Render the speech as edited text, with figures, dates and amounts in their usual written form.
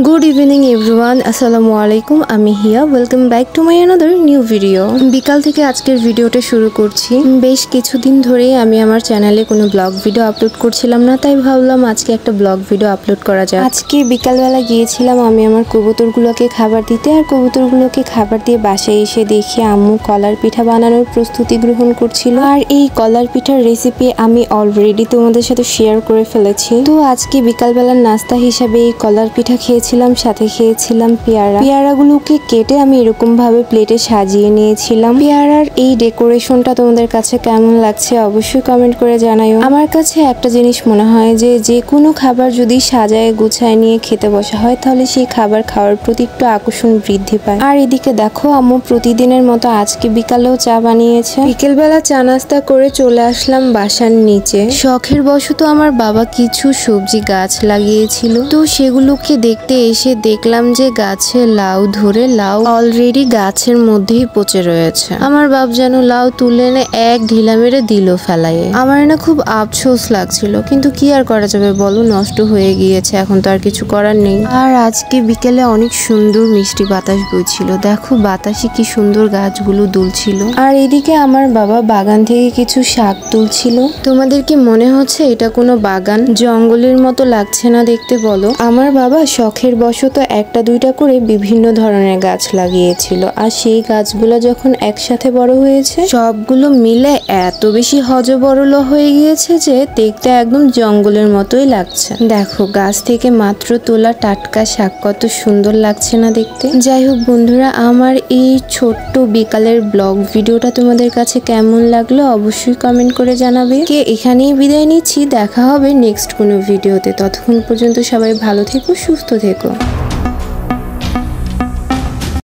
Good evening everyone, আসসালামু আলাইকুম। আমি Hiya, welcome back to my another new video. বিকাল থেকে আজকের ভিডিওটা শুরু করছি। বেশ কিছুদিন ধরেই আমি আমার চ্যানেলে কোনো ব্লগ ভিডিও আপলোড করছিলাম না, তাই ভাবলাম আজকে একটা ব্লগ ভিডিও আপলোড করা যায়। আজকে বিকালবেলা গিয়েছিলাম আমি আমার কবুতরগুলোকে খাবার দিতে, আর কবুতরগুলোকে খাবার দিয়ে বাসায় এসে দেখি আম্মু কলার পিঠা বানানোর প্রস্তুতি গ্রহণ করছিল। আর এই কলার পিঠার রেসিপি আমি অলরেডি তোমাদের সাথে শেয়ার করে ফেলেছি। তো আজকে বিকালবেলার নাস্তা হিসাবে এই কলার পিঠা খেয়েছিলাম, সাথে খেয়েছিলাম পেয়ারাগুলোকে কেটে আমি এরকম ভাবে প্লেটে সাজিয়ে নিয়েছিলাম। পেয়ারার এই ডেকোরেশনটা তোমাদের কাছে কেমন লাগছে অবশ্যই কমেন্ট করে জানাইও। আমার কাছে একটা জিনিস মনে হয় যে কোনো খাবার যদি সাজায় গুছায় নিয়ে খেতে বসা হয় তাহলে সেই খাবার খাওয়ার প্রতি একটু আকর্ষণ বৃদ্ধি পায়। আর এদিকে দেখো আম্মু প্রতিদিনের মতো আজকে বিকালেও চা বানিয়েছে। বিকেলবেলা চা নাস্তা করে চলে আসলাম বাসার নিচে। শখের বশত আমার বাবা কিছু সবজি গাছ লাগিয়েছিল, তো সেগুলোকে দেখতে এসে দেখলাম যে গাছে লাউ ধরে লাউ অলরেডি গাছের মধ্যেই পচে রয়েছে। আমার বাপ যেন লাউ তুলে এনে এক ঢিলা মেরে দিল ফেলাইয়ে। আমার না খুব আফসোস লাগছিল, কিন্তু কি আর করা যাবে বলো, নষ্ট হয়ে গিয়েছে, এখন তো আর কিছু করার নেই। আর আজকে বিকেলে অনেক সুন্দর মিষ্টি বাতাস বইছিল, দেখো বাতাসে কি সুন্দর গাছগুলো দুলছিল। আর এদিকে আমার বাবা বাগান থেকে কিছু শাক তুলছিল। তোমাদের কি মনে হচ্ছে এটা কোনো বাগান? জঙ্গলের মতো লাগছে না দেখতে বলো? আমার বাবা শখের বশত একটা দুইটা করে বিভিন্ন ধরনের গাছ লাগিয়েছিল, আর সেই গাছগুলো যখন একসাথে বড় হয়েছে সবগুলো মিলে এত বেশি হযবরল হয়ে গিয়েছে যে দেখতে একদম জঙ্গলের মতোই লাগছে। দেখো গাছ থেকে মাত্র তোলা টাটকা শাক কত সুন্দর লাগছে না দেখতে। যাই হোক বন্ধুরা, আমার এই ছোট্ট বিকালের ব্লগ ভিডিওটা তোমাদের কাছে কেমন লাগলো অবশ্যই কমেন্ট করে জানাবে। কে এখানেই বিদায় নিচ্ছি, দেখা হবে নেক্সট কোনো ভিডিওতে। ততক্ষণ পর্যন্ত সবাই ভালো থেকো, সুস্থ থেকো।